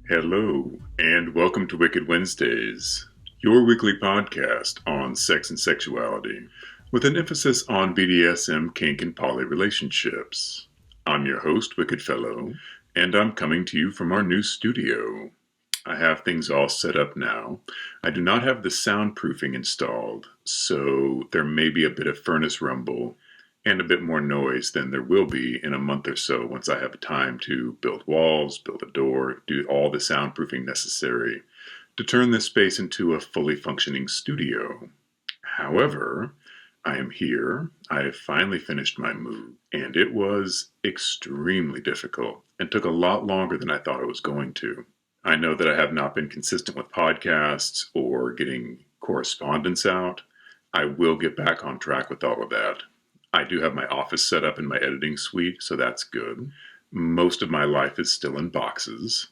Hello, and welcome to Wicked Wednesdays, your weekly podcast on sex and sexuality, with an emphasis on BDSM, kink, and poly relationships. I'm your host, Wicked Fellow, and I'm coming to you from our new studio. I have things all set up now. I do not have the soundproofing installed, so there may be a bit of furnace rumble and a bit more noise than there will be in a month or so once I have time to build walls, build a door, do all the soundproofing necessary to turn this space into a fully functioning studio. However, I am here. I have finally finished my move, and it was extremely difficult and took a lot longer than I thought it was going to. I know that I have not been consistent with podcasts or getting correspondence out. I will get back on track with all of that. I do have my office set up in my editing suite, so that's good. Most of my life is still in boxes.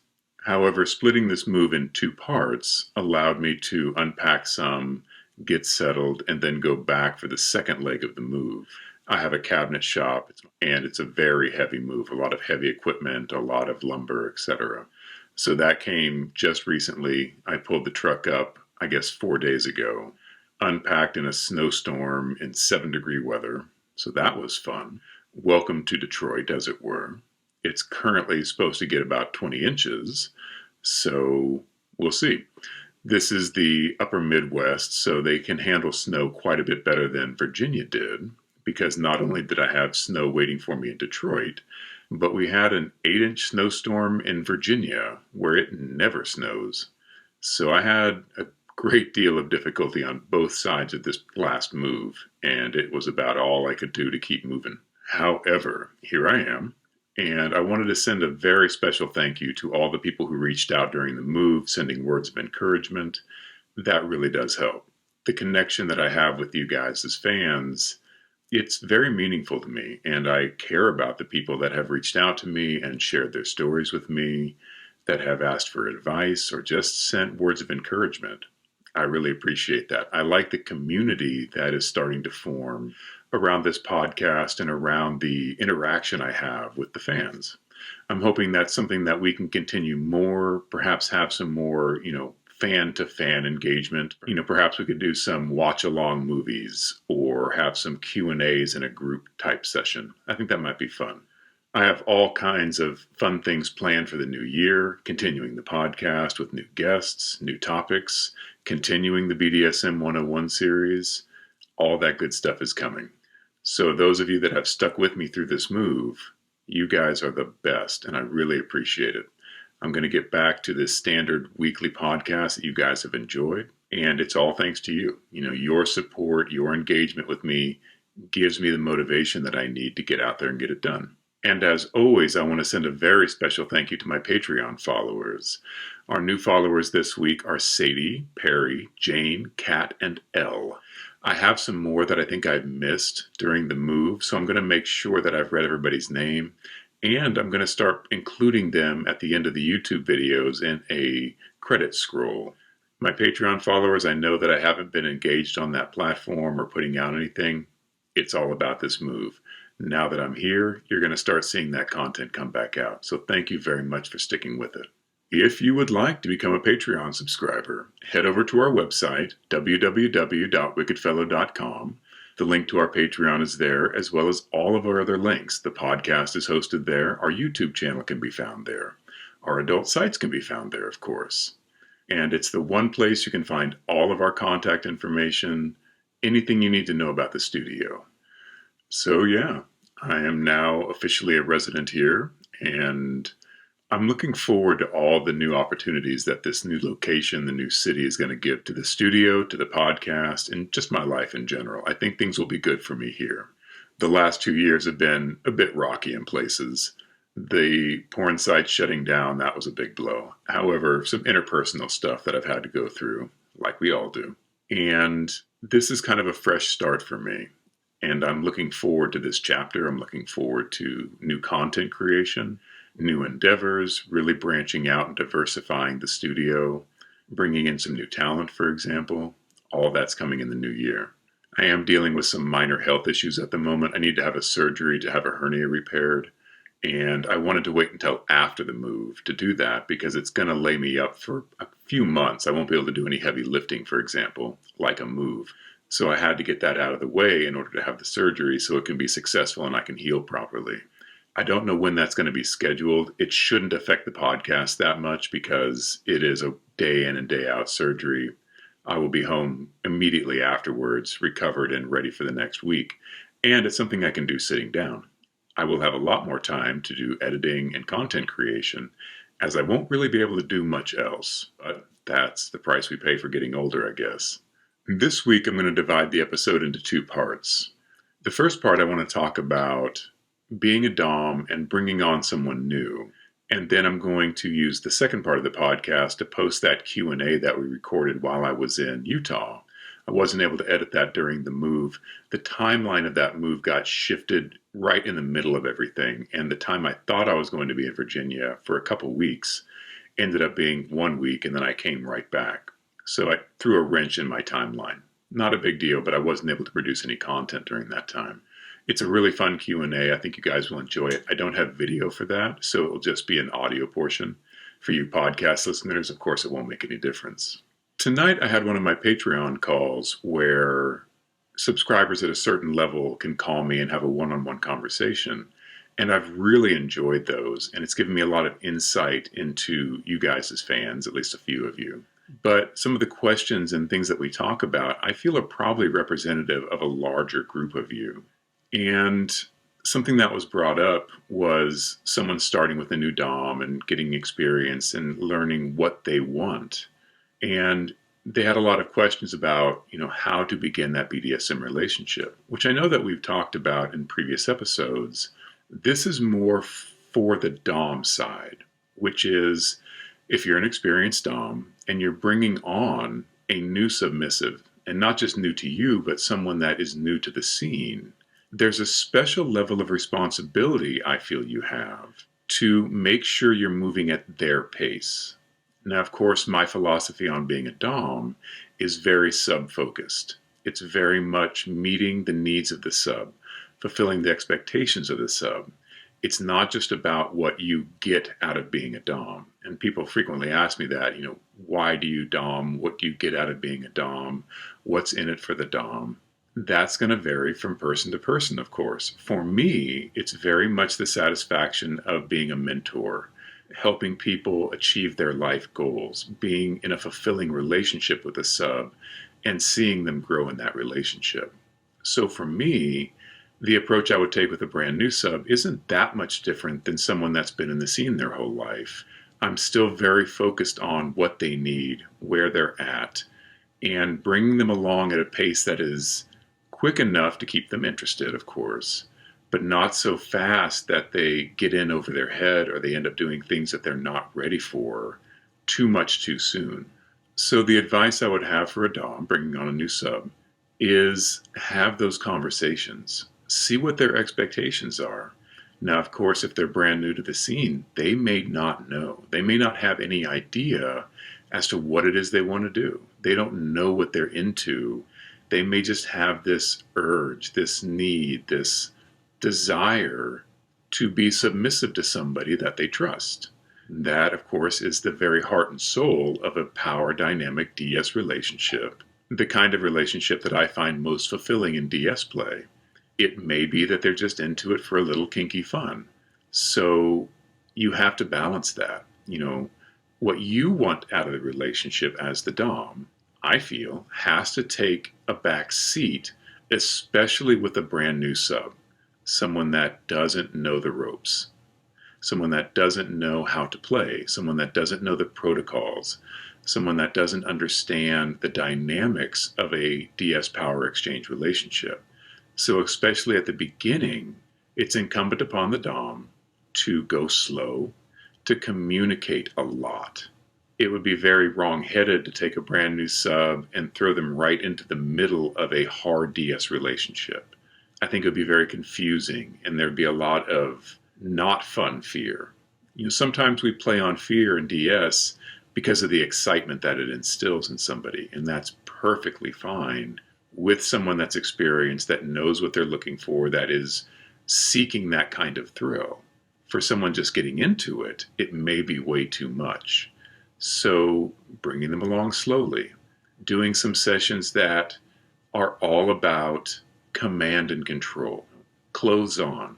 However, splitting this move in two parts allowed me to unpack some, get settled, and then go back for the second leg of the move. I have a cabinet shop, and it's a very heavy move, a lot of heavy equipment, a lot of lumber, etc. So that came just recently. I pulled the truck up, I guess 4 days ago, unpacked in a snowstorm in 7-degree weather. So that was fun. Welcome to Detroit, as it were. It's currently supposed to get about 20 inches, so we'll see. This is the upper Midwest, so they can handle snow quite a bit better than Virginia did, because not only did I have snow waiting for me in Detroit, but we had an 8-inch snowstorm in Virginia where it never snows. So I had a great deal of difficulty on both sides of this last move, and it was about all I could do to keep moving. However, here I am, and I wanted to send a very special thank you to all the people who reached out during the move, sending words of encouragement. That really does help. The connection that I have with you guys as fans, it's very meaningful to me, and I care about the people that have reached out to me and shared their stories with me, that have asked for advice or just sent words of encouragement. I really appreciate that. I like the community that is starting to form around this podcast and around the interaction I have with the fans. I'm hoping that's something that we can continue more, perhaps have some more, fan-to-fan engagement. Perhaps we could do some watch-along movies or have some Q&As in a group type session. I think that might be fun. I have all kinds of fun things planned for the new year, continuing the podcast with new guests, new topics, continuing the BDSM 101 series. All that good stuff is coming. So those of you that have stuck with me through this move, you guys are the best, and I really appreciate it. I'm going to get back to this standard weekly podcast that you guys have enjoyed, and it's all thanks to you. Your support, your engagement with me gives me the motivation that I need to get out there and get it done. And as always, I want to send a very special thank you to my Patreon followers. Our new followers this week are Sadie, Perry, Jane, Kat, and Elle. I have some more that I think I've missed during the move, so I'm going to make sure that I've read everybody's name, and I'm going to start including them at the end of the YouTube videos in a credit scroll. My Patreon followers, I know that I haven't been engaged on that platform or putting out anything. It's all about this move. Now that I'm here, you're going to start seeing that content come back out. So thank you very much for sticking with it. If you would like to become a Patreon subscriber, head over to our website, www.wickedfellow.com. The link to our Patreon is there, as well as all of our other links. The podcast is hosted there. Our YouTube channel can be found there. Our adult sites can be found there, of course. And it's the one place you can find all of our contact information, anything you need to know about the studio. So yeah, I am now officially a resident here, and I'm looking forward to all the new opportunities that this new location, the new city is going to give to the studio, to the podcast, and just my life in general. I think things will be good for me here. The last 2 years have been a bit rocky in places. The porn site shutting down, that was a big blow. However, some interpersonal stuff that I've had to go through, like we all do. And this is kind of a fresh start for me. And I'm looking forward to this chapter. I'm looking forward to new content creation, new endeavors, really branching out and diversifying the studio, bringing in some new talent, for example. All that's coming in the new year. I am dealing with some minor health issues at the moment. I need to have a surgery to have a hernia repaired. And I wanted to wait until after the move to do that because it's going to lay me up for a few months. I won't be able to do any heavy lifting, for example, like a move. So I had to get that out of the way in order to have the surgery so it can be successful and I can heal properly. I don't know when that's going to be scheduled. It shouldn't affect the podcast that much because it is a day in and day out surgery. I will be home immediately afterwards, recovered and ready for the next week. And it's something I can do sitting down. I will have a lot more time to do editing and content creation, as I won't really be able to do much else. But that's the price we pay for getting older, I guess. This week, I'm going to divide the episode into two parts. The first part, I want to talk about being a Dom and bringing on someone new. And then I'm going to use the second part of the podcast to post that Q&A that we recorded while I was in Utah. I wasn't able to edit that during the move. The timeline of that move got shifted right in the middle of everything. And the time I thought I was going to be in Virginia for a couple weeks ended up being 1 week, and then I came right back. So I threw a wrench in my timeline. Not a big deal, but I wasn't able to produce any content during that time. It's a really fun Q&A. I think you guys will enjoy it. I don't have video for that, so it'll just be an audio portion. For you podcast listeners, of course, it won't make any difference. Tonight, I had one of my Patreon calls where subscribers at a certain level can call me and have a one-on-one conversation. And I've really enjoyed those, and it's given me a lot of insight into you guys as fans, at least a few of you. But some of the questions and things that we talk about, I feel are probably representative of a larger group of you. And something that was brought up was someone starting with a new Dom and getting experience and learning what they want. And they had a lot of questions about, how to begin that BDSM relationship, which I know that we've talked about in previous episodes. This is more for the Dom side, which is if you're an experienced Dom and you're bringing on a new submissive, and not just new to you, but someone that is new to the scene, there's a special level of responsibility I feel you have to make sure you're moving at their pace. Now, of course, my philosophy on being a Dom is very sub-focused. It's very much meeting the needs of the sub, fulfilling the expectations of the sub. It's not just about what you get out of being a Dom. And people frequently ask me that, why do you Dom? What do you get out of being a Dom? What's in it for the Dom? That's going to vary from person to person, of course. For me, it's very much the satisfaction of being a mentor, helping people achieve their life goals, being in a fulfilling relationship with a sub, and seeing them grow in that relationship. So for me, the approach I would take with a brand new sub isn't that much different than someone that's been in the scene their whole life. I'm still very focused on what they need, where they're at, and bringing them along at a pace that is quick enough to keep them interested, of course, but not so fast that they get in over their head or they end up doing things that they're not ready for too much too soon. So the advice I would have for a Dom bringing on a new sub is have those conversations. See what their expectations are. Now, of course, if they're brand new to the scene, they may not know. They may not have any idea as to what it is they want to do. They don't know what they're into. They may just have this urge, this need, this desire to be submissive to somebody that they trust. That, of course, is the very heart and soul of a power dynamic DS relationship, the kind of relationship that I find most fulfilling in DS play. It may be that they're just into it for a little kinky fun. So you have to balance that. What you want out of the relationship as the Dom, I feel, has to take a back seat, especially with a brand new sub, someone that doesn't know the ropes, someone that doesn't know how to play, someone that doesn't know the protocols, someone that doesn't understand the dynamics of a DS power exchange relationship. So especially at the beginning, it's incumbent upon the Dom to go slow, to communicate a lot. It would be very wrong-headed to take a brand new sub and throw them right into the middle of a hard DS relationship. I think it would be very confusing, and there'd be a lot of not fun fear. Sometimes we play on fear in DS because of the excitement that it instills in somebody, and that's perfectly fine with someone that's experienced, that knows what they're looking for, that is seeking that kind of thrill. For someone just getting into it, it may be way too much. So bringing them along slowly, doing some sessions that are all about command and control. Clothes on.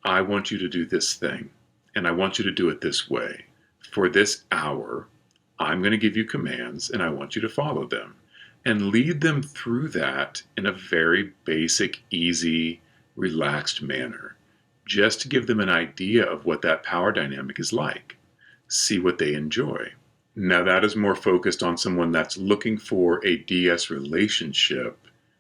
I want you to do this thing, and I want you to do it this way. For this hour, I'm going to give you commands, and I want you to follow them. And lead them through that in a very basic, easy, relaxed manner, just to give them an idea of what that power dynamic is like. See what they enjoy. Now, that is more focused on someone that's looking for a DS relationship,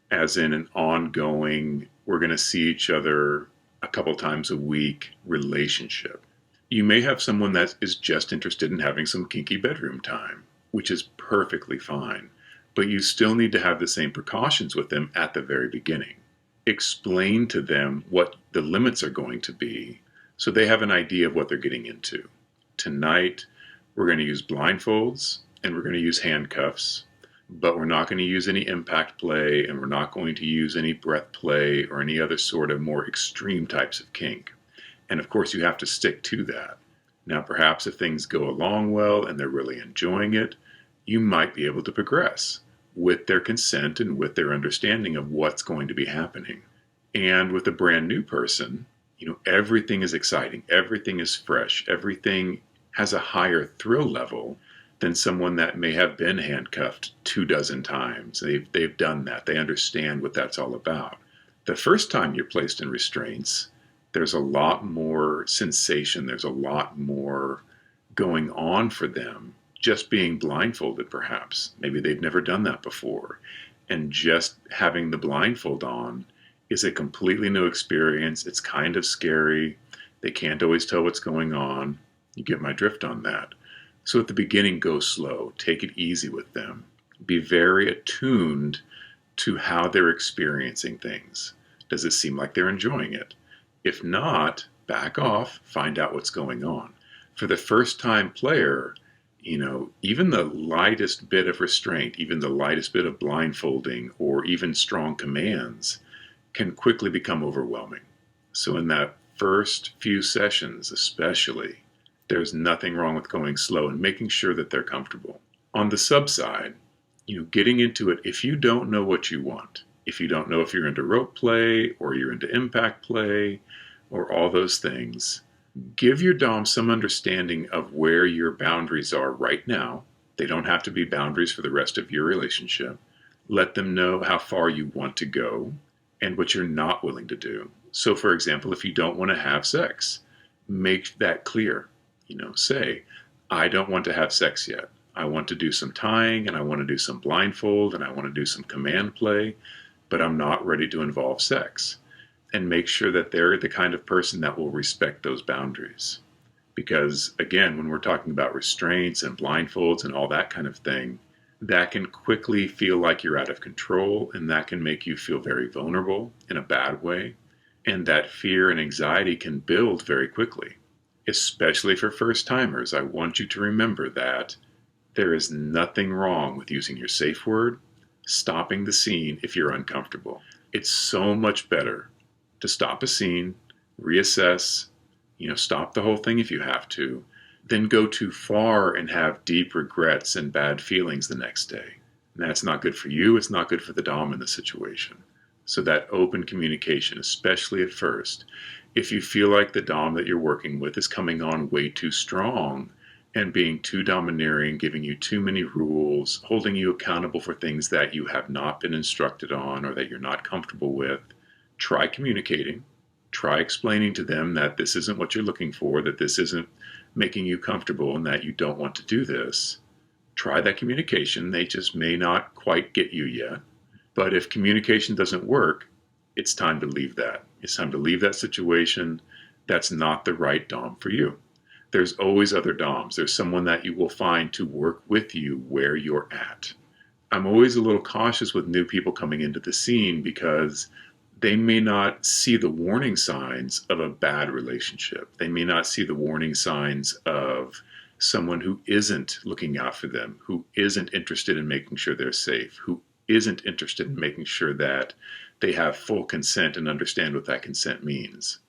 as in an ongoing, we're going to see each other a couple times a week relationship. You may have someone that is just interested in having some kinky bedroom time, which is perfectly fine, but you still need to have the same precautions with them at the very beginning. Explain to them what the limits are going to be so they have an idea of what they're getting into. Tonight, we're going to use blindfolds and we're going to use handcuffs, but we're not going to use any impact play and we're not going to use any breath play or any other sort of more extreme types of kink. And of course, you have to stick to that. Now, perhaps if things go along well and they're really enjoying it, you might be able to progress with their consent and with their understanding of what's going to be happening. And with a brand new person, everything is exciting, everything is fresh, everything has a higher thrill level than someone that may have been handcuffed 24 times. They've done that. They understand what that's all about. The first time you're placed in restraints, there's a lot more sensation. There's a lot more going on for them. Just being blindfolded, perhaps. Maybe they've never done that before. And just having the blindfold on is a completely new experience. It's kind of scary. They can't always tell what's going on. You get my drift on that. So at the beginning, go slow. Take it easy with them. Be very attuned to how they're experiencing things. Does it seem like they're enjoying it? If not, back off, find out what's going on. For the first-time player, even the lightest bit of restraint, even the lightest bit of blindfolding, or even strong commands can quickly become overwhelming. So in that first few sessions especially, there's nothing wrong with going slow and making sure that they're comfortable. On the sub side, getting into it, if you don't know what you want, if you don't know if you're into rope play or you're into impact play or all those things, give your dom some understanding of where your boundaries are right now. They don't have to be boundaries for the rest of your relationship. Let them know how far you want to go and what you're not willing to do. So, for example, if you don't want to have sex, make that clear. Say, I don't want to have sex yet. I want to do some tying and I want to do some blindfold and I want to do some command play, but I'm not ready to involve sex. And make sure that they're the kind of person that will respect those boundaries. Because again, when we're talking about restraints and blindfolds and all that kind of thing, that can quickly feel like you're out of control and that can make you feel very vulnerable in a bad way. And that fear and anxiety can build very quickly. Especially for first timers, I want you to remember that there is nothing wrong with using your safe word, stopping the scene if you're uncomfortable. It's so much better to stop a scene, reassess, stop the whole thing if you have to, then go too far and have deep regrets and bad feelings the next day. And that's not good for you. It's not good for the dom in the situation. So that open communication, especially at first, if you feel like the dom that you're working with is coming on way too strong and being too domineering, giving you too many rules, holding you accountable for things that you have not been instructed on or that you're not comfortable with, try communicating. Try explaining to them that this isn't what you're looking for, that this isn't making you comfortable and that you don't want to do this. Try that communication. They just may not quite get you yet. But if communication doesn't work, it's time to leave that. It's time to leave that situation. That's not the right dom for you. There's always other doms. There's someone that you will find to work with you where you're at. I'm always a little cautious with new people coming into the scene because they may not see the warning signs of a bad relationship. They may not see the warning signs of someone who isn't looking out for them, who isn't interested in making sure they're safe, who isn't interested in making sure that they have full consent and understand what that consent means.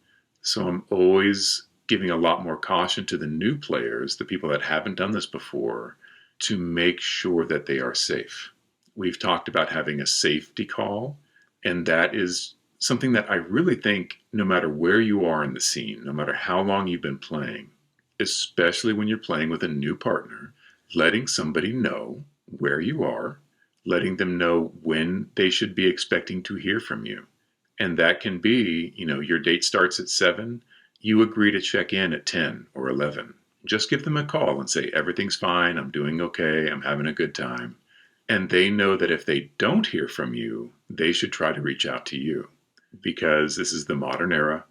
So I'm always giving a lot more caution to the new players, the people that haven't done this before, to make sure that they are safe. We've talked about having a safety call, and that is something that I really think no matter where you are in the scene, no matter how long you've been playing, especially when you're playing with a new partner, letting somebody know where you are, letting them know when they should be expecting to hear from you. And that can be, your date starts at 7, you agree to check in at 10 or 11. Just give them a call and say, everything's fine, I'm doing okay, I'm having a good time. And they know that if they don't hear from you, they should try to reach out to you, because this is the modern era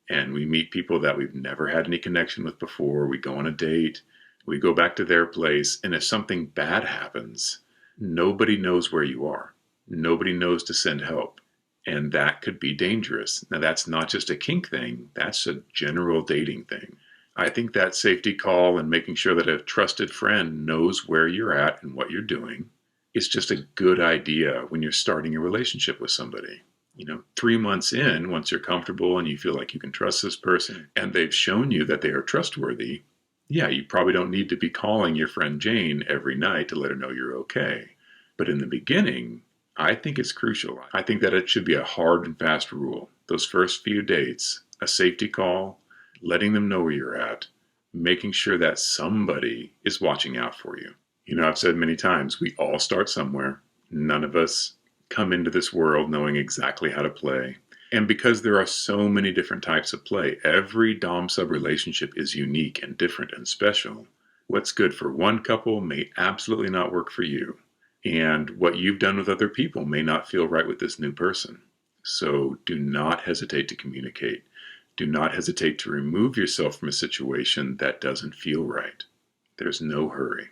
and we meet people that we've never had any connection with before. We go on a date, we go back to their place, and if something bad happens, nobody knows where you are. Nobody knows to send help. And that could be dangerous. Now, that's not just a kink thing, that's a general dating thing. I think that safety call and making sure that a trusted friend knows where you're at and what you're doing is just a good idea when you're starting a relationship with somebody. 3 months in, once you're comfortable and you feel like you can trust this person and they've shown you that they are trustworthy, yeah, you probably don't need to be calling your friend Jane every night to let her know you're okay. But in the beginning, I think it's crucial. I think that it should be a hard and fast rule. Those first few dates, a safety call, letting them know where you're at, making sure that somebody is watching out for you. I've said many times, we all start somewhere. None of us come into this world knowing exactly how to play. And because there are so many different types of play, every dom-sub relationship is unique and different and special. What's good for one couple may absolutely not work for you. And what you've done with other people may not feel right with this new person. So do not hesitate to communicate. Do not hesitate to remove yourself from a situation that doesn't feel right. There's no hurry.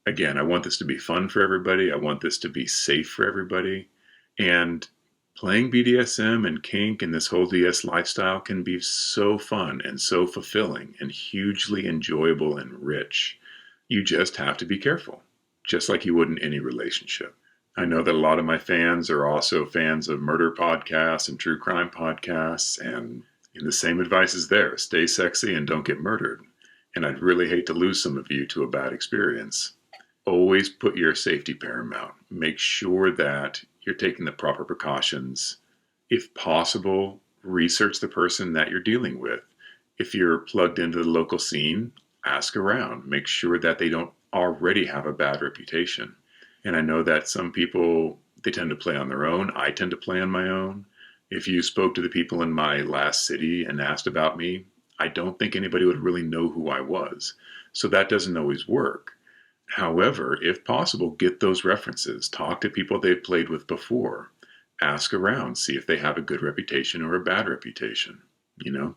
Again, I want this to be fun for everybody. I want this to be safe for everybody. And playing BDSM and kink and this whole DS lifestyle can be so fun and so fulfilling and hugely enjoyable and rich. You just have to be careful, just like you would in any relationship. I know that a lot of my fans are also fans of murder podcasts and true crime podcasts, and the same advice is there. Stay sexy and don't get murdered. And I'd really hate to lose some of you to a bad experience. Always put your safety paramount. Make sure that you're taking the proper precautions. If possible, research the person that you're dealing with. If you're plugged into the local scene, ask around. Make sure that they don't already have a bad reputation. And I know that some people, they tend to play on their own. I tend to play on my own. If you spoke to the people in my last city and asked about me, I don't think anybody would really know who I was. So that doesn't always work. However, if possible, get those references. Talk to people they've played with before. Ask around. See if they have a good reputation or a bad reputation.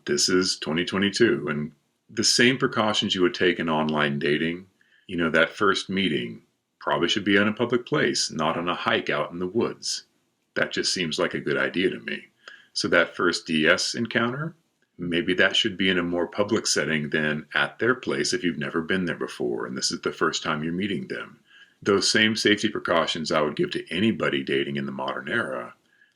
This is 2022, and the same precautions you would take in online dating, that first meeting probably should be in a public place, not on a hike out in the woods. That just seems like a good idea to me. So that first DS encounter, maybe that should be in a more public setting than at their place if you've never been there before and this is the first time you're meeting them. Those same safety precautions I would give to anybody dating in the modern era,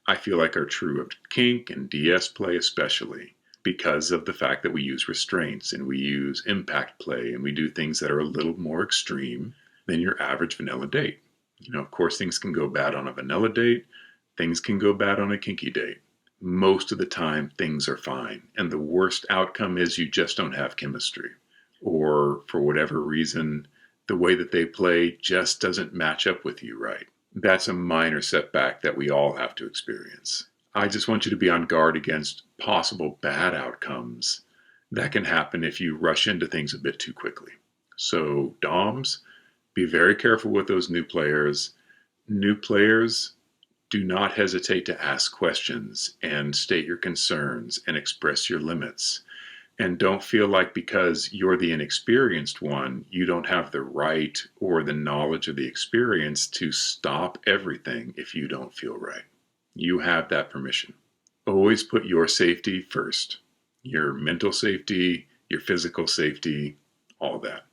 I feel like are true of kink and DS play especially, because of the fact that we use restraints and we use impact play and we do things that are a little more extreme than your average vanilla date. Of course, things can go bad on a vanilla date. Things can go bad on a kinky date. Most of the time, things are fine. And the worst outcome is you just don't have chemistry. Or for whatever reason, the way that they play just doesn't match up with you right. That's a minor setback that we all have to experience. I just want you to be on guard against possible bad outcomes that can happen if you rush into things a bit too quickly. So, DOMs, be very careful with those new players. New players, do not hesitate to ask questions and state your concerns and express your limits. And don't feel like because you're the inexperienced one, you don't have the right or the knowledge of the experience to stop everything if you don't feel right. You have that permission. Always put your safety first. Your mental safety, your physical safety, all that.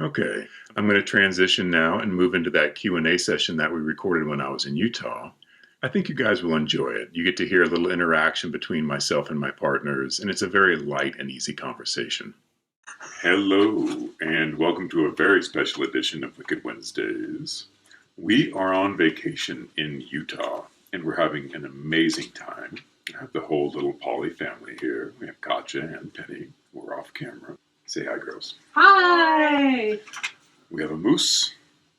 Okay, I'm going to transition now and move into that Q&A session that we recorded when I was in Utah. I think you guys will enjoy it. You get to hear a little interaction between myself and my partners, and it's a very light and easy conversation. Hello, and welcome to a very special edition of Wicked Wednesdays. We are on vacation in Utah, and we're having an amazing time. I have the whole little Poly family here. We have Katja and Penny. We're off camera. Say hi, girls. Hi! We have a moose.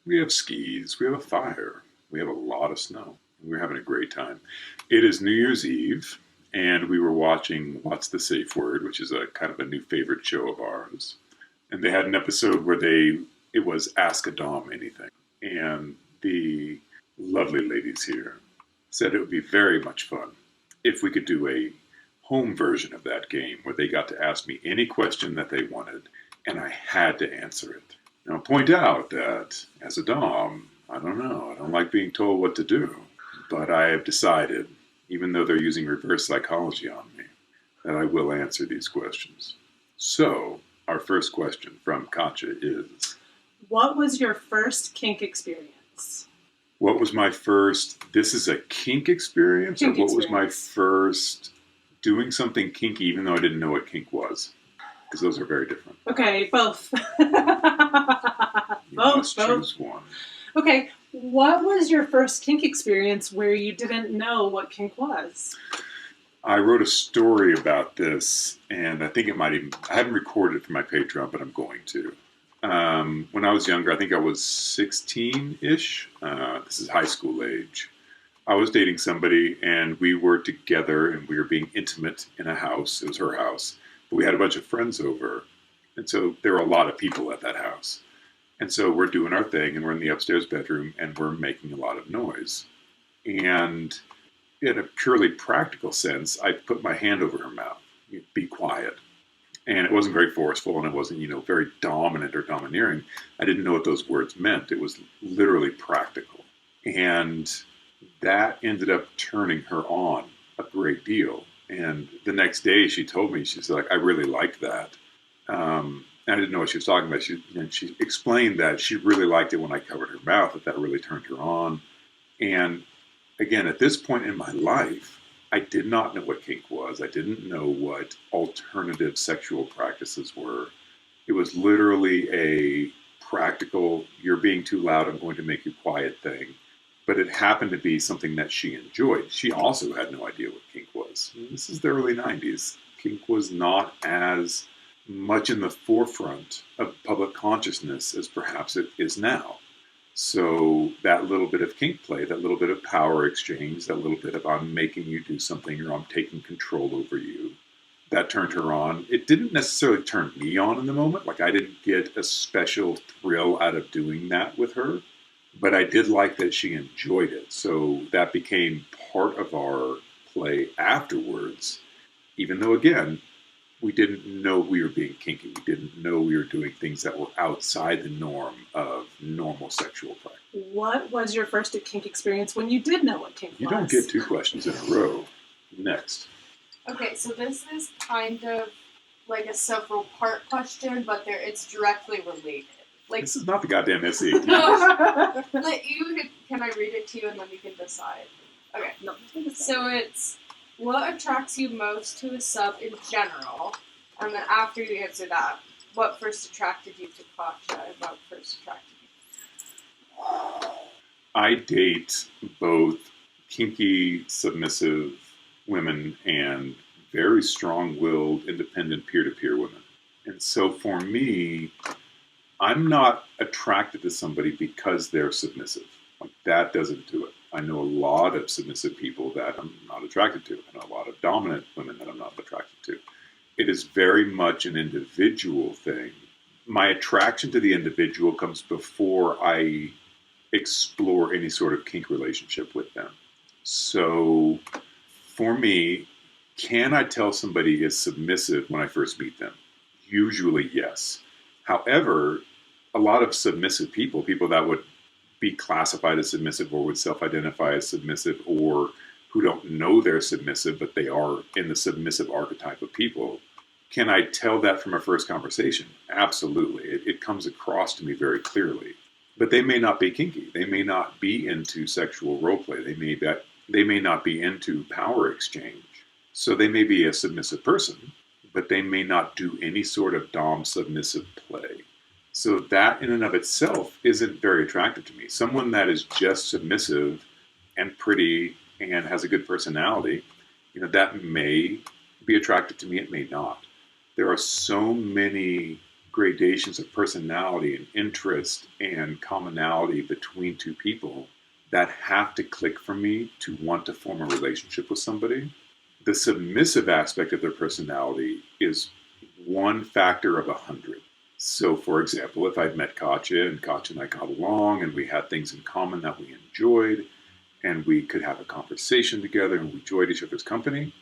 We have skis. We have a fire. We have a lot of snow. We're having a great time. It is New Year's Eve, and we were watching What's the Safe Word, which is a kind of a new favorite show of ours. And they had an episode where it was Ask a Dom Anything. And the lovely ladies here said it would be very much fun if we could do a home version of that game where they got to ask me any question that they wanted, and I had to answer it. Now, I'll point out that as a Dom, I don't know, I don't like being told what to do, but I have decided, even though they're using reverse psychology on me, that I will answer these questions. So, our first question from Katja is, What was your first kink experience? what was my first, this is a kink experience? Kink or what was my experience. first doing something kinky even though I didn't know what kink was? Because those are very different. Okay, both. You both. choose one. Okay, what was your first kink experience where you didn't know what kink was? I wrote a story about this, and I think I haven't recorded it for my Patreon, but I'm going to. When I was younger, I think I was 16-ish. This is high school age. I was dating somebody, and we were together, and we were being intimate in a house. It was her house. But we had a bunch of friends over, and so there were a lot of people at that house. And so we're doing our thing, and we're in the upstairs bedroom, and we're making a lot of noise. And in a purely practical sense, I put my hand over her mouth. Be quiet. And it wasn't very forceful, and it wasn't, very dominant or domineering. I didn't know what those words meant. It was literally practical. And that ended up turning her on a great deal. And the next day she told me, she's like, I really liked that. And I didn't know what she was talking about. She explained that she really liked it when I covered her mouth, that really turned her on. And again, at this point in my life, I did not know what kink was. I didn't know what alternative sexual practices were. It was literally a practical, you're being too loud, I'm going to make you quiet thing. But it happened to be something that she enjoyed. She also had no idea what kink was. This is the early 90s. Kink was not as much in the forefront of public consciousness as perhaps it is now. So that little bit of kink play, that little bit of power exchange, that little bit of I'm making you do something or I'm taking control over you, that turned her on. It didn't necessarily turn me on in the moment. Like I didn't get a special thrill out of doing that with her, but I did like that she enjoyed it. So that became part of our play afterwards, even though, again, we didn't know we were being kinky. We didn't know we were doing things that were outside the norm of normal sexual practice. What was your first kink experience when you did know what kink was? You don't get two questions in a row. Next. Okay, so this is kind of like a several part question, but it's directly related. Like, this is not the goddamn SAT. Can I read it to you and then you can decide? Okay. No. So it's, what attracts you most to a sub in general? And then after you answer that, what first attracted you to Katja and what first attracted you? I date both kinky, submissive women and very strong-willed, independent peer-to-peer women. And so for me, I'm not attracted to somebody because they're submissive. Like, that doesn't do it. I know a lot of submissive people that I'm not attracted to. I know a lot of dominant women that I'm not attracted to. It is very much an individual thing. My attraction to the individual comes before I explore any sort of kink relationship with them. So for me, can I tell somebody is submissive when I first meet them? Usually, yes. However, a lot of submissive people that would be classified as submissive or would self-identify as submissive or who don't know they're submissive, but they are in the submissive archetype of people, can I tell that from a first conversation? Absolutely. It comes across to me very clearly. But they may not be kinky. They may not be into sexual role play. They may not be into power exchange. So they may be a submissive person, but they may not do any sort of dom submissive play. So that in and of itself isn't very attractive to me. Someone that is just submissive and pretty and has a good personality, that may be attractive to me, it may not. There are so many gradations of personality and interest and commonality between two people that have to click for me to want to form a relationship with somebody. The submissive aspect of their personality is one factor of 100. So, for example, if I'd met Katya and Katya and I got along and we had things in common that we enjoyed and we could have a conversation together and we enjoyed each other's company,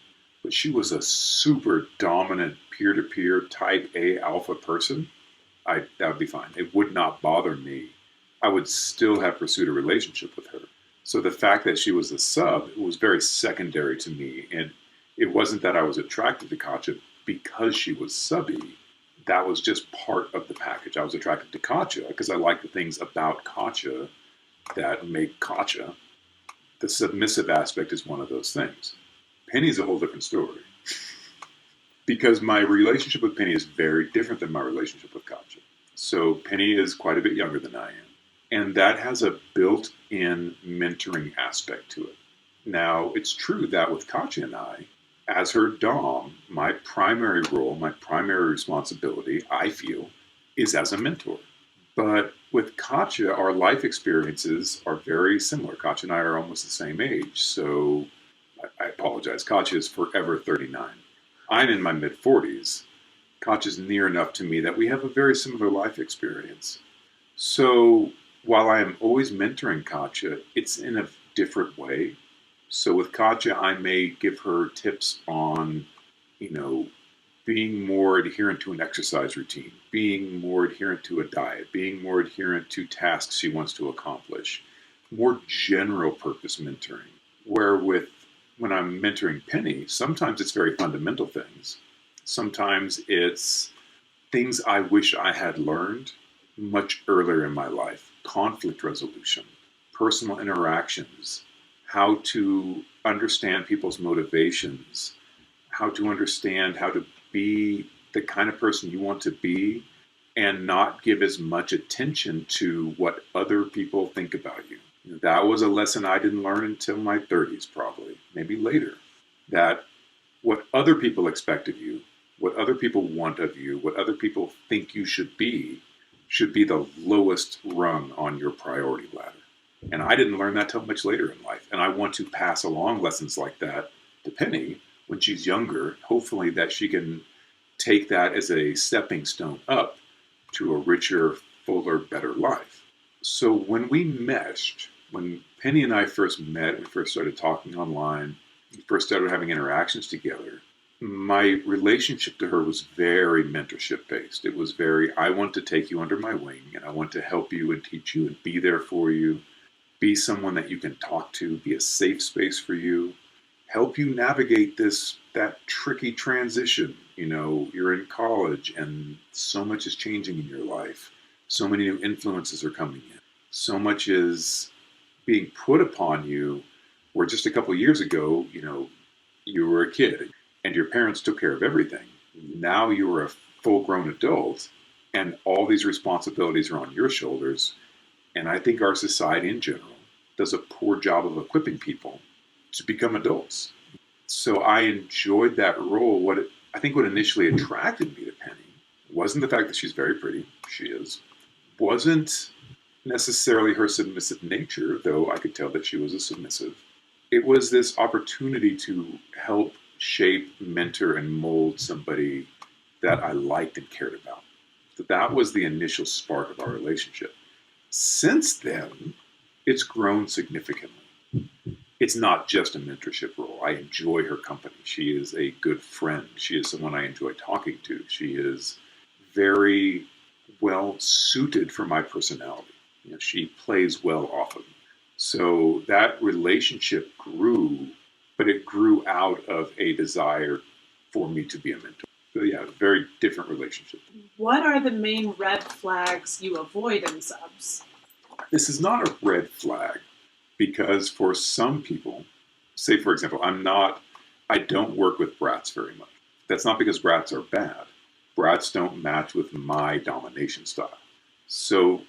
but she was a super dominant peer-to-peer type A alpha person, that would be fine. It would not bother me. I would still have pursued a relationship with her. So the fact that she was a sub was very secondary to me. And it wasn't that I was attracted to Katya because she was subby. That was just part of the package. I was attracted to Katya because I liked the things about Katya that make Katya. The submissive aspect is one of those things. Penny's a whole different story. Because my relationship with Penny is very different than my relationship with Katya. So Penny is quite a bit younger than I am. And that has a built-in mentoring aspect to it. Now, it's true that with Katya and I, as her dom, my primary role, my primary responsibility, I feel, is as a mentor. But with Katya, our life experiences are very similar. Katya and I are almost the same age. So I apologize. Katya is forever 39. I'm in my mid-40s. Katya's near enough to me that we have a very similar life experience. So while I am always mentoring Katya, it's in a different way. So with Katya, I may give her tips on, being more adherent to an exercise routine, being more adherent to a diet, being more adherent to tasks she wants to accomplish, more general purpose mentoring. Where when I'm mentoring Penny, sometimes it's very fundamental things. Sometimes it's things I wish I had learned much earlier in my life. Conflict resolution, personal interactions, how to understand people's motivations, how to understand how to be the kind of person you want to be and not give as much attention to what other people think about you. That was a lesson I didn't learn until my 30s, probably, maybe later. That what other people expect of you, what other people want of you, what other people think you should be the lowest rung on your priority ladder. And I didn't learn that till much later in life. And I want to pass along lessons like that to Penny when she's younger, hopefully that she can take that as a stepping stone up to a richer, fuller, better life. So when we meshed, when Penny and I first met, we first started talking online, we first started having interactions together, my relationship to her was very mentorship based. It was very, I want to take you under my wing and I want to help you and teach you and be there for you, be someone that you can talk to, be a safe space for you, help you navigate that tricky transition. You're in college and so much is changing in your life. So many new influences are coming in. So much is being put upon you where just a couple of years ago, you were a kid and your parents took care of everything. Now you're a full-grown adult and all these responsibilities are on your shoulders. And I think our society in general does a poor job of equipping people to become adults. So I enjoyed that role. I think what initially attracted me to Penny wasn't the fact that she's very pretty, she is, wasn't necessarily her submissive nature, though I could tell that she was a submissive. It was this opportunity to help shape, mentor, and mold somebody that I liked and cared about. So that was the initial spark of our relationship. Since then, it's grown significantly. It's not just a mentorship role. I enjoy her company. She is a good friend. She is someone I enjoy talking to. She is very well suited for my personality. She plays well off of me. So that relationship grew, but it grew out of a desire for me to be a mentor. So yeah, very different relationship. What are the main red flags you avoid in subs? This is not a red flag because for some people, say for example, I don't work with brats very much. That's not because brats are bad. Brats don't match with my domination style. So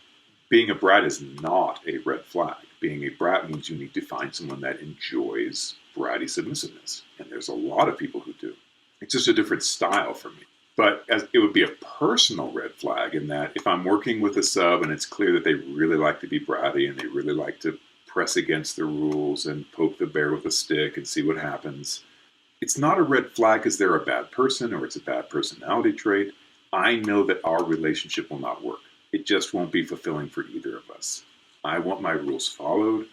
being a brat is not a red flag. Being a brat means you need to find someone that enjoys bratty submissiveness. And there's a lot of people who do. It's just a different style for me. But it would be a personal red flag in that if I'm working with a sub and it's clear that they really like to be bratty and they really like to press against the rules and poke the bear with a stick and see what happens, it's not a red flag because they're a bad person or it's a bad personality trait. I know that our relationship will not work. It just won't be fulfilling for either of us. I want my rules followed.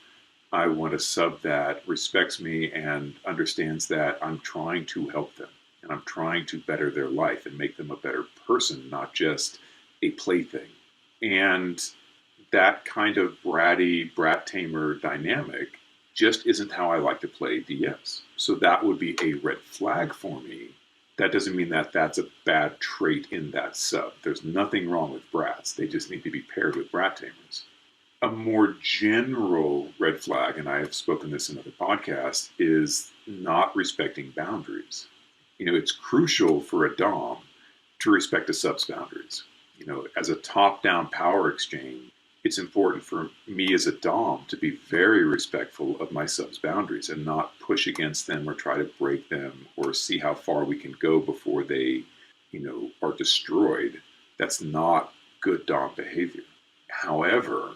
I want a sub that respects me and understands that I'm trying to help them and I'm trying to better their life and make them a better person, not just a plaything. And that kind of bratty, brat tamer dynamic just isn't how I like to play DS. So that would be a red flag for me. That doesn't mean that that's a bad trait in that sub. There's nothing wrong with brats. They just need to be paired with brat tamers. A more general red flag, and I have spoken this in other podcasts, is not respecting boundaries. It's crucial for a dom to respect a sub's boundaries. As a top-down power exchange, it's important for me as a dom to be very respectful of my sub's boundaries and not push against them or try to break them or see how far we can go before they, are destroyed. That's not good dom behavior. However,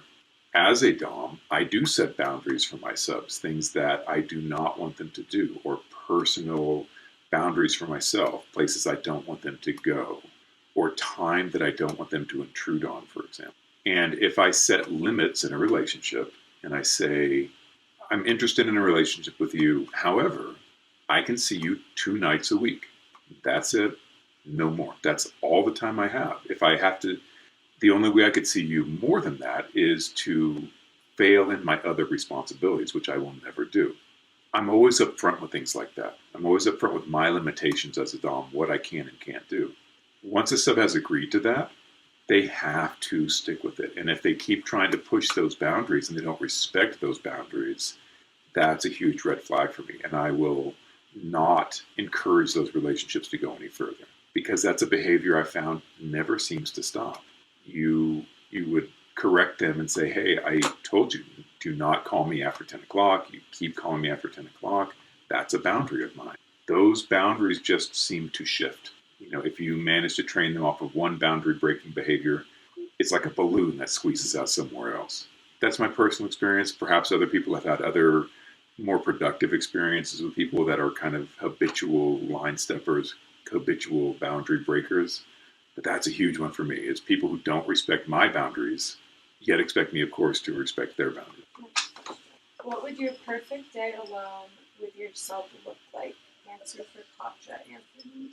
as a dom, I do set boundaries for my subs, things that I do not want them to do, or personal boundaries for myself, places I don't want them to go, or time that I don't want them to intrude on, for example. And if I set limits in a relationship and I say, I'm interested in a relationship with you, however, I can see you 2 nights a week. That's it. No more. That's all the time I have. If I have to, the only way I could see you more than that is to fail in my other responsibilities, which I will never do. I'm always upfront with things like that. I'm always upfront with my limitations as a dom, what I can and can't do. Once a sub has agreed to that, they have to stick with it. And if they keep trying to push those boundaries and they don't respect those boundaries, that's a huge red flag for me. And I will not encourage those relationships to go any further because that's a behavior I found never seems to stop. You would correct them and say, hey, I told you, do not call me after 10 o'clock. You keep calling me after 10 o'clock. That's a boundary of mine. Those boundaries just seem to shift. If you manage to train them off of one boundary breaking behavior, it's like a balloon that squeezes out somewhere else. That's my personal experience. Perhaps other people have had other more productive experiences with people that are kind of habitual line steppers, habitual boundary breakers. But that's a huge one for me. It's people who don't respect my boundaries, yet expect me, of course, to respect their boundaries. What would your perfect day alone with yourself look like? Answer for Katja, Anthony.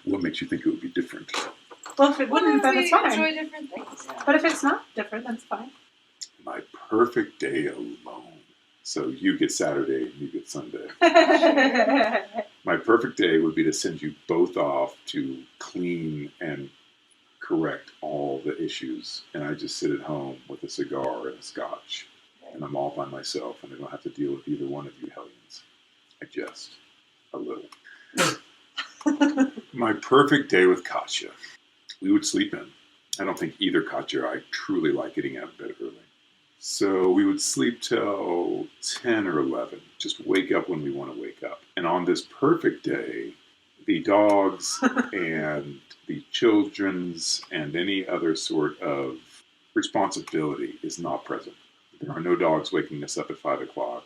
What makes you think it would be different? Well, if it wouldn't, then it's fine. Enjoy different things. Yeah. But if it's not different, then it's fine. My perfect day alone. So you get Saturday and you get Sunday. My perfect day would be to send you both off to clean and correct all the issues. And I just sit at home with a cigar and a scotch. And I'm all by myself and I don't have to deal with either one of you hellions. I jest a little. My perfect day with Katja. We would sleep in. I don't think either Katja or I truly like getting out of bed early. So we would sleep till 10 or 11. Just wake up when we want to wake up. And on this perfect day, the dogs and the children's and any other sort of responsibility is not present. There are no dogs waking us up at 5 o'clock.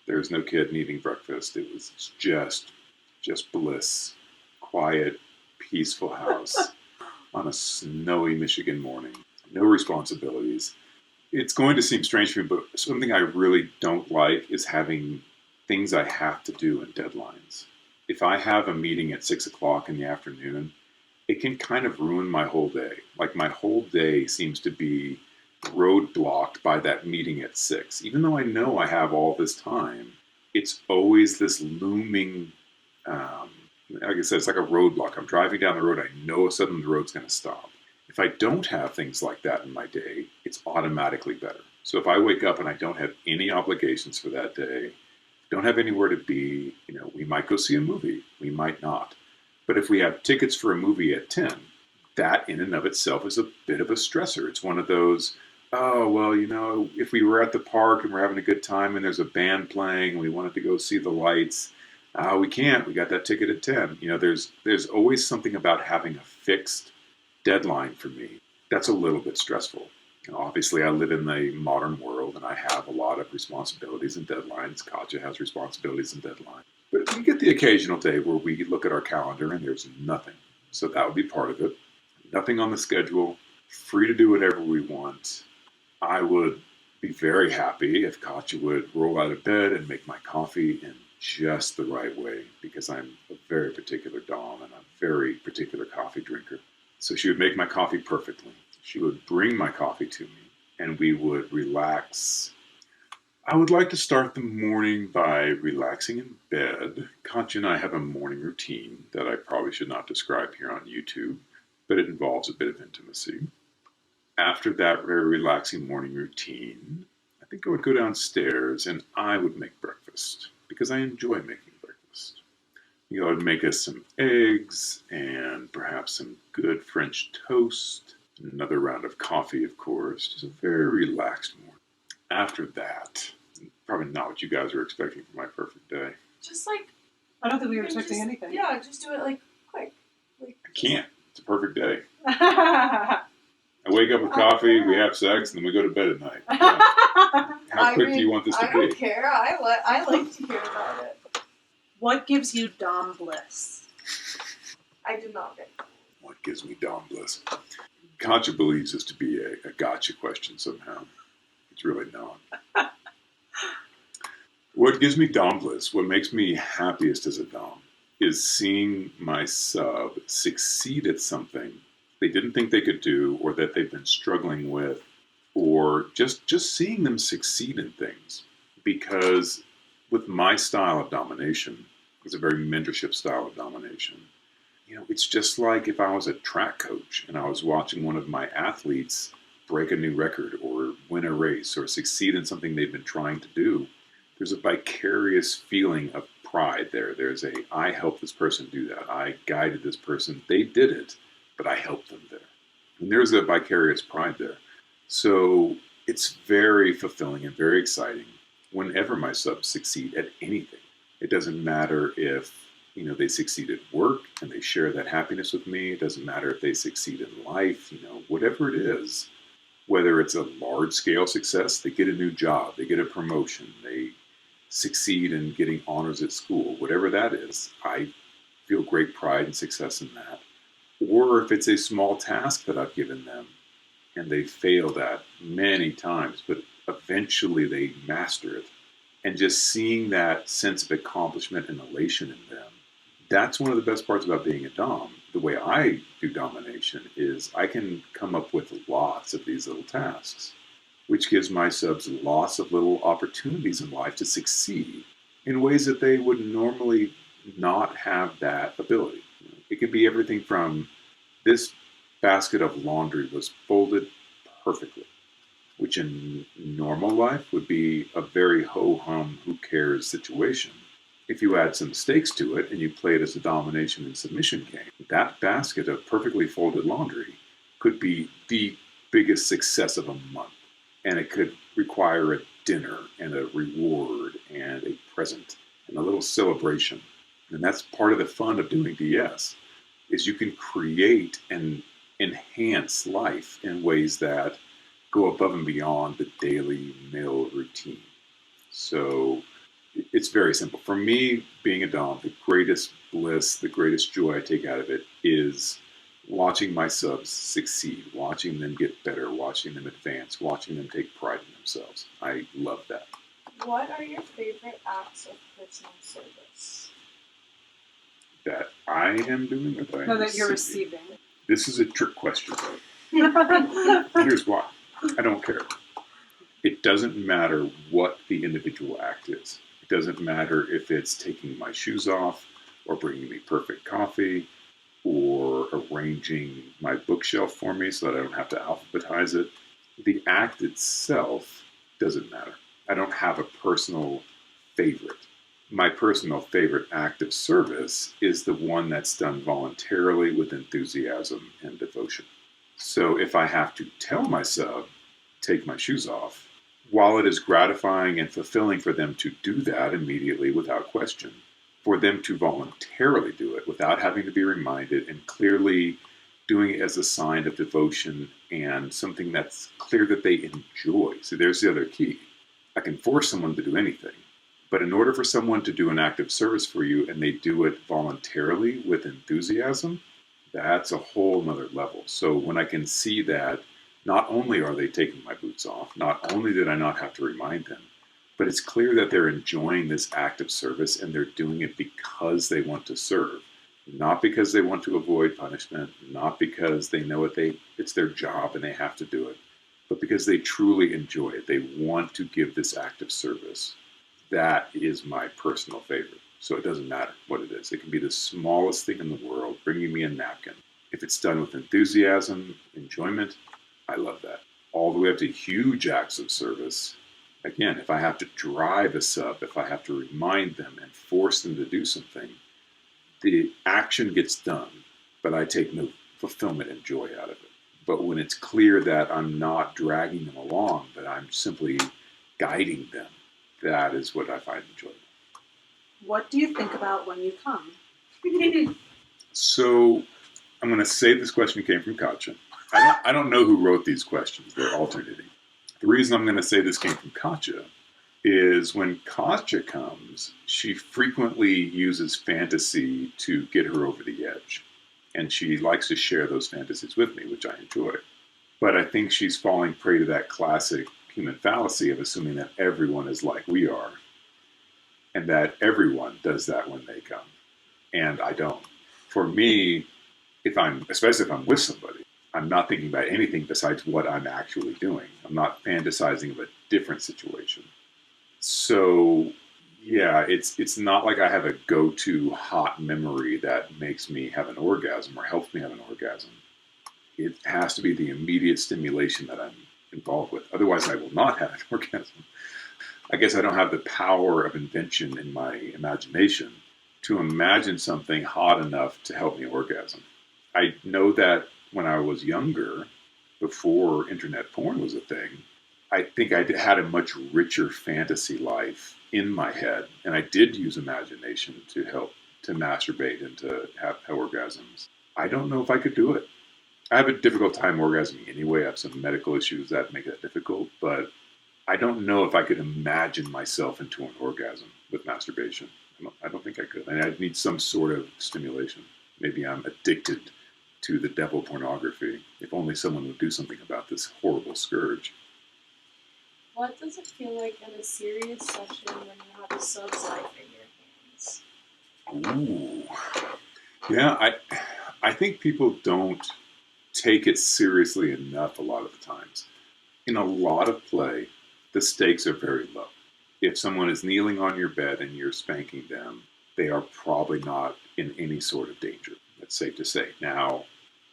There's no kid needing breakfast. It was just bliss. Quiet, peaceful house on a snowy Michigan morning. No responsibilities. It's going to seem strange to me, but something I really don't like is having things I have to do and deadlines. If I have a meeting at 6 o'clock in the afternoon, it can kind of ruin my whole day. Like my whole day seems to be roadblocked by that meeting at 6. Even though I know I have all this time, it's always this looming, like I said, it's like a roadblock. I'm driving down the road, I know suddenly the road's going to stop. If I don't have things like that in my day, it's automatically better. So if I wake up and I don't have any obligations for that day, don't have anywhere to be, we might go see a movie, we might not. But if we have tickets for a movie at 10, that in and of itself is a bit of a stressor. It's one of those, oh, well, if we were at the park and we're having a good time and there's a band playing and we wanted to go see the lights, we can't. We got that ticket at 10. There's always something about having a fixed deadline for me. That's a little bit stressful. Obviously, I live in the modern world and I have a lot of responsibilities and deadlines. Katja has responsibilities and deadlines. But we get the occasional day where we look at our calendar and there's nothing. So that would be part of it. Nothing on the schedule, free to do whatever we want. I would be very happy if Katja would roll out of bed and make my coffee in just the right way, because I'm a very particular dom and a very particular coffee drinker. So she would make my coffee perfectly. She would bring my coffee to me and we would relax. I would like to start the morning by relaxing in bed. Katja and I have a morning routine that I probably should not describe here on YouTube, but it involves a bit of intimacy. After that very relaxing morning routine, I think I would go downstairs and I would make breakfast, because I enjoy making breakfast. I would make us some eggs and perhaps some good French toast, another round of coffee, of course, just a very relaxed morning. After that, probably not what you guys are expecting for my perfect day. Just like, I don't think we were expecting anything. Yeah, just do it quick. I can't. It's a perfect day. I wake up with coffee, we have sex, and then we go to bed at night. Yeah. How quick do you want this to be? I don't care. I like to hear about it. What gives you dom bliss? I do not get that. What gives me dom bliss? Katja believes this to be a gotcha question somehow. It's really not. What gives me dom bliss, what makes me happiest as a dom, is seeing my sub succeed at something they didn't think they could do, or that they've been struggling with, or just seeing them succeed in things. Because with my style of domination, it's a very mentorship style of domination. It's just like if I was a track coach and I was watching one of my athletes break a new record or win a race or succeed in something they've been trying to do. There's a vicarious feeling of pride there. There's I helped this person do that. I guided this person. They did it, but I helped them there. And there's a vicarious pride there. So it's very fulfilling and very exciting whenever my subs succeed at anything. It doesn't matter if they succeed at work and they share that happiness with me. It doesn't matter if they succeed in life, whatever it is, whether it's a large scale success, they get a new job, they get a promotion, they succeed in getting honors at school, whatever that is, I feel great pride and success in that. Or if it's a small task that I've given them and they failed at many times, but eventually they master it, and just seeing that sense of accomplishment and elation in them, that's one of the best parts about being a dom. The way I do domination is I can come up with lots of these little tasks, which gives my subs lots of little opportunities in life to succeed in ways that they would normally not have that ability. It could be everything from this basket of laundry was folded perfectly, which in normal life would be a very ho-hum, who-cares situation. If you add some mistakes to it and you play it as a domination and submission game, that basket of perfectly folded laundry could be the biggest success of a month. And it could require a dinner and a reward and a present and a little celebration. And that's part of the fun of doing DS, is you can create and enhance life in ways that go above and beyond the daily mill routine. So it's very simple. For me, being a dom, the greatest bliss, the greatest joy I take out of it is watching my subs succeed, watching them get better, watching them advance, watching them take pride in themselves. I love that. What are your favorite acts of personal service? That I am doing or that I am that you're receiving. This is a trick question. Here's why. I don't care. It doesn't matter what the individual act is. It doesn't matter if it's taking my shoes off or bringing me perfect coffee or arranging my bookshelf for me so that I don't have to alphabetize it. The act itself doesn't matter. I don't have a personal favorite. My personal favorite act of service is the one that's done voluntarily with enthusiasm and devotion. So if I have to tell my sub, take my shoes off, while it is gratifying and fulfilling for them to do that immediately without question, for them to voluntarily do it without having to be reminded and clearly doing it as a sign of devotion and something that's clear that they enjoy. So there's the other key. I can force someone to do anything, but in order for someone to do an act of service for you and they do it voluntarily with enthusiasm, that's a whole nother level. So when I can see that not only are they taking my boots off, not only did I not have to remind them, but it's clear that they're enjoying this act of service and they're doing it because they want to serve, not because they want to avoid punishment, not because they know it's their job and they have to do it, but because they truly enjoy it. They want to give this act of service. That is my personal favorite. So it doesn't matter what it is. It can be the smallest thing in the world, bringing me a napkin. If it's done with enthusiasm, enjoyment, I love that. All the way up to huge acts of service. Again, if I have to drive a sub, if I have to remind them and force them to do something, the action gets done, but I take no fulfillment and joy out of it. But when it's clear that I'm not dragging them along, but I'm simply guiding them, that is what I find enjoyable. What do you think about when you come? So I'm going to say this question came from Katja. I don't know who wrote these questions. They're alternating. The reason I'm going to say this came from Katja is when Katja comes, she frequently uses fantasy to get her over the edge. And she likes to share those fantasies with me, which I enjoy. But I think she's falling prey to that classic human fallacy of assuming that everyone is like we are. And that everyone does that when they come. And I don't. For me, especially if I'm with somebody, I'm not thinking about anything besides what I'm actually doing. I'm not fantasizing of a different situation. So, yeah, it's not like I have a go-to hot memory that makes me have an orgasm or helps me have an orgasm. It has to be the immediate stimulation that I'm involved with. Otherwise, I will not have an orgasm. I guess I don't have the power of invention in my imagination to imagine something hot enough to help me orgasm. I know that when I was younger, before internet porn was a thing, I think I had a much richer fantasy life in my head, and I did use imagination to help to masturbate and to have orgasms. I don't know if I could do it. I have a difficult time orgasming anyway. I have some medical issues that make that difficult, but I don't know if I could imagine myself into an orgasm with masturbation. I don't think I could. I'd need some sort of stimulation. Maybe I'm addicted to the devil pornography. If only someone would do something about this horrible scourge. What does it feel like in a serious session when you have a sub's life in your hands? Ooh. Yeah, I think people don't take it seriously enough a lot of the times. In a lot of play, the stakes are very low. If someone is kneeling on your bed and you're spanking them, they are probably not in any sort of danger. That's safe to say. Now,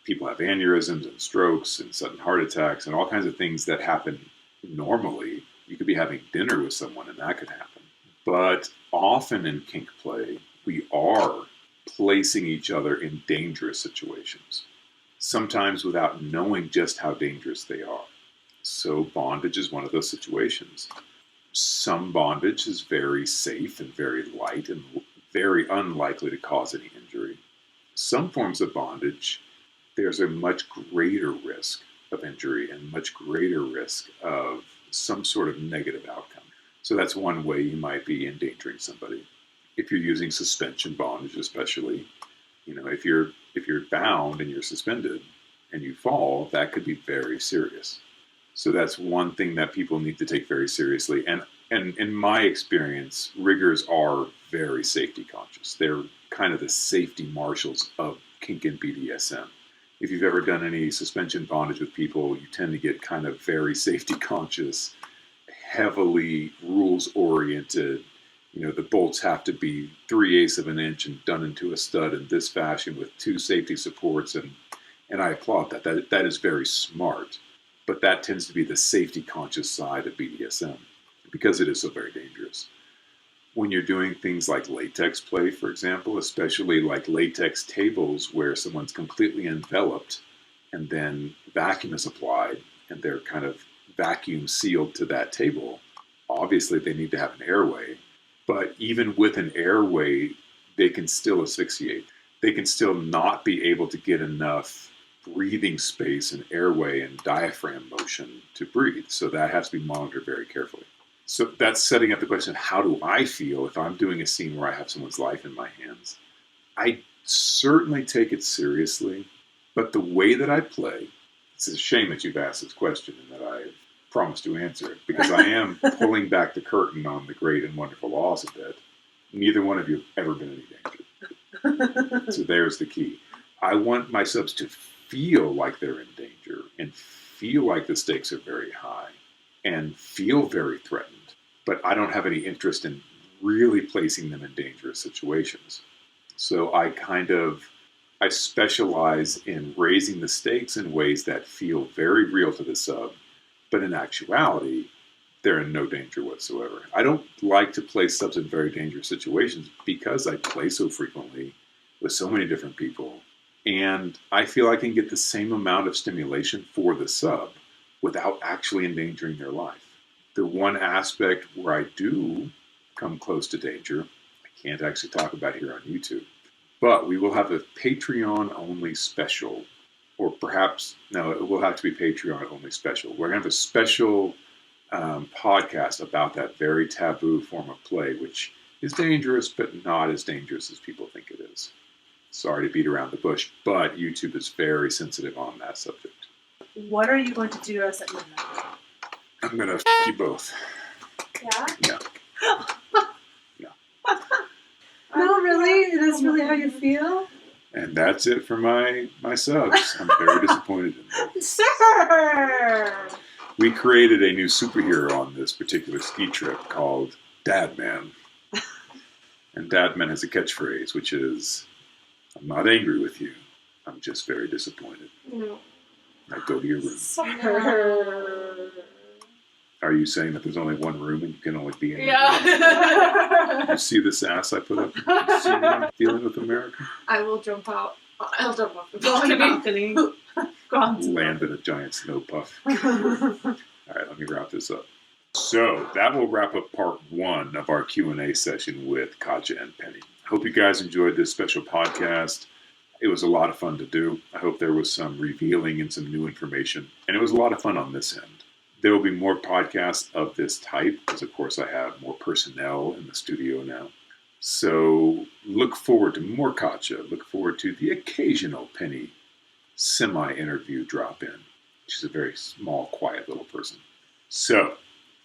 people have aneurysms and strokes and sudden heart attacks and all kinds of things that happen normally. You could be having dinner with someone and that could happen. But often in kink play, we are placing each other in dangerous situations, sometimes without knowing just how dangerous they are. So bondage is one of those situations. Some bondage is very safe and very light and very unlikely to cause any injury. Some forms of bondage, there's a much greater risk of injury and much greater risk of some sort of negative outcome. So that's one way you might be endangering somebody. If you're using suspension bondage, especially, if you're bound and you're suspended and you fall, that could be very serious. So that's one thing that people need to take very seriously. And in my experience, riggers are very safety conscious. They're kind of the safety marshals of kink and BDSM. If you've ever done any suspension bondage with people, you tend to get kind of very safety conscious, heavily rules oriented. The bolts have to be 3/8 of an inch and done into a stud in this fashion with 2 safety supports. And I applaud that. That is very smart. But that tends to be the safety conscious side of BDSM because it is so very dangerous. when you're doing things like latex play, for example, especially like latex tables where someone's completely enveloped and then vacuum is applied and they're kind of vacuum sealed to that table, obviously they need to have an airway. But even with an airway, they can still asphyxiate. They can still not be able to get enough breathing space and airway and diaphragm motion to breathe. So that has to be monitored very carefully. So that's setting up the question, how do I feel if I'm doing a scene where I have someone's life in my hands? I certainly take it seriously, but the way that I play, it's a shame that you've asked this question and that I've promised to answer it, because I am pulling back the curtain on the great and wonderful laws a bit. Neither one of you have ever been in any danger. So there's the key. I want my subs to feel like they're in danger and feel like the stakes are very high and feel very threatened. But I don't have any interest in really placing them in dangerous situations. So I specialize in raising the stakes in ways that feel very real to the sub, but in actuality, they're in no danger whatsoever. I don't like to place subs in very dangerous situations because I play so frequently with so many different people, and I feel I can get the same amount of stimulation for the sub without actually endangering their life. The one aspect where I do come close to danger, I can't actually talk about here on YouTube, but we will have a Patreon-only special, or perhaps, no, it will have to be Patreon-only special. We're going to have a special podcast about that very taboo form of play, which is dangerous, but not as dangerous as people think it is. Sorry to beat around the bush, but YouTube is very sensitive on that subject. What are you going to do to us at midnight? I'm going to f*** you both. Yeah? Yeah. No, really? That's really how you feel? And that's it for my subs. I'm very disappointed in them. Sir! We created a new superhero on this particular ski trip called Dadman. And Dadman has a catchphrase, which is, I'm not angry with you. I'm just very disappointed. No. Now go to your room. Sir! Are you saying that there's only one room and you can only be in your room? Yeah. You see this ass I put up? You see what I'm dealing with America? I will jump out. I'll jump off the Go on the balcony. balcony. Go on. Land in a giant snow puff. All right, let me wrap this up. So that will wrap up part 1 of our Q&A session with Katja and Penny. I hope you guys enjoyed this special podcast. It was a lot of fun to do. I hope there was some revealing and some new information. And it was a lot of fun on this end. There will be more podcasts of this type, because of course I have more personnel in the studio now. So look forward to more Katja. Look forward to the occasional Penny semi-interview drop-in. She's a very small, quiet little person. So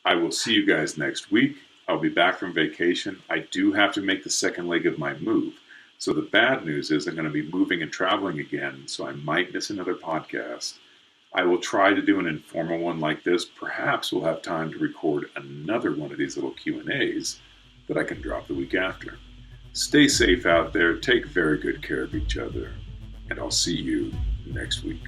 I will see you guys next week. I'll be back from vacation. I do have to make the second leg of my move. So the bad news is I'm going to be moving and traveling again, so I might miss another podcast. I will try to do an informal one like this. Perhaps we'll have time to record another one of these little Q&As that I can drop the week after. Stay safe out there. Take very good care of each other. And I'll see you next week.